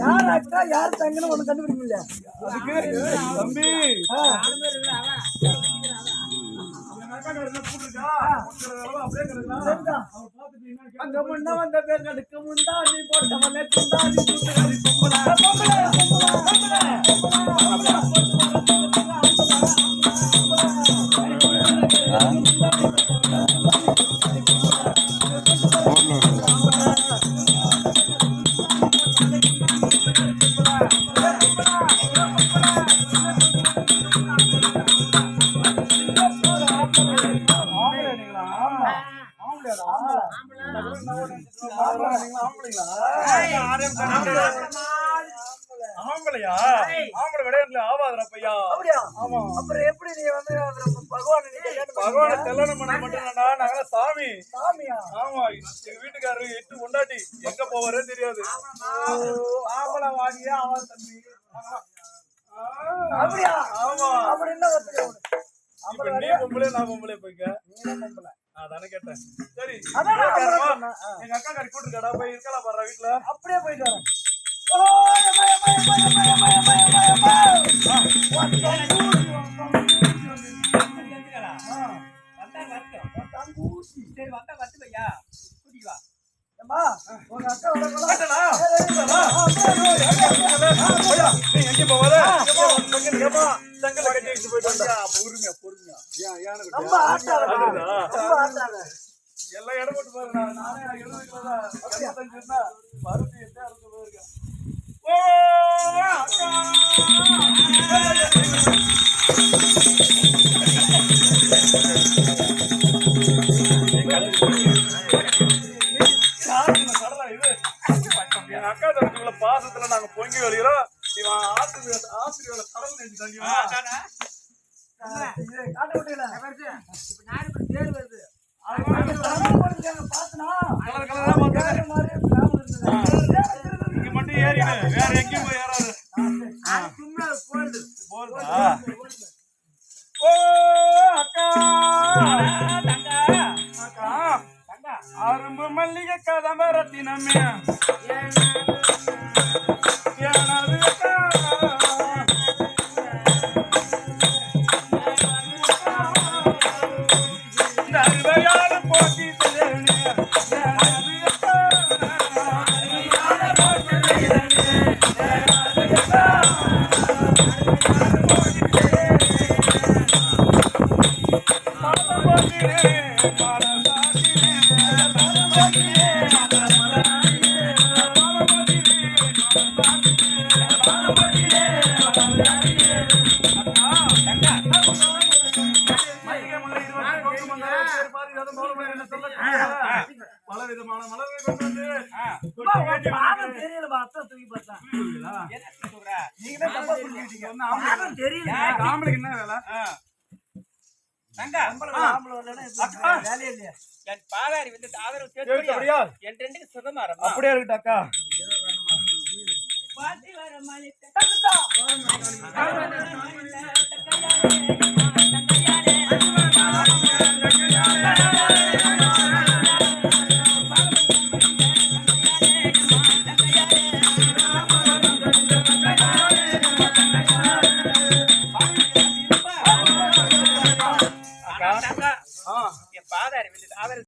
யார் அக்கா யார் தங்கன்னு ஒண்ணு கண்டுபிடிக்கல. தம்பி அங்க முன்ன வந்த பேர்களுக்கு முந்தாடி போட்டவனே குந்தாடி ஆம்பளையா ஆம்பளை விளையாட்டுல ஆவாதுடா பையா. அப்புறம் எப்படி நீ வந்து பகவான கல்யாணம் பண்ண மட்டும்டா நாங்க சாமி. சாமியா? ஆமா எங்க வீட்டுக்காரரு 8 கொண்டாட்டி எங்க போவாரே தெரியாது. ஆம்பளை வாடியா அவன் தம்பி. அப்படியா? ஆமா அப்படி என்ன ஒத்துக்க நீ பொம்பளை நான் பொம்பளை போய்க்க. அதானே கேட்டேன். சரி எங்க அக்கா கறி கூட்டுருக்காடா போய் இருக்கலாம் பாரு வீட்டுல. அப்படியே போயிட்டு வரேன். எங்க போவாத எல்லாம் இடம் போட்டு பாரு. நானே 75 இருந்தா பருத்தி எடுத்து அறுத்து போயிருக்கேன். என் அக்கா தம்பிக்குள்ள பாசத்துல நாங்க பொங்கி வழிகிறோம். இவன் ஆசிரியர் கடல் நெஞ்சு தண்ணி இங்க மட்டும் ஏறிடு வேற எங்கேயும் போய் ஏறாது. ஓ அக்கா அக்கா அரும்பு மல்லிகை கதம்ப ரத்தினமே எனது அக்கா நல்வையாடு போட்டி பல விதமான மலர்கள் கொண்டு வந்து தெரியல தூக்கி பார்த்தா தெரியல. ஆம்பளைக்கு என்ன வேலை? என் பாதாரி வந்து ஆதரவு என் ரெண்டுக்கு சுகமாரம் அப்படியே இருக்கட்டாக்கா. பாட்டி வர மாலிட்ட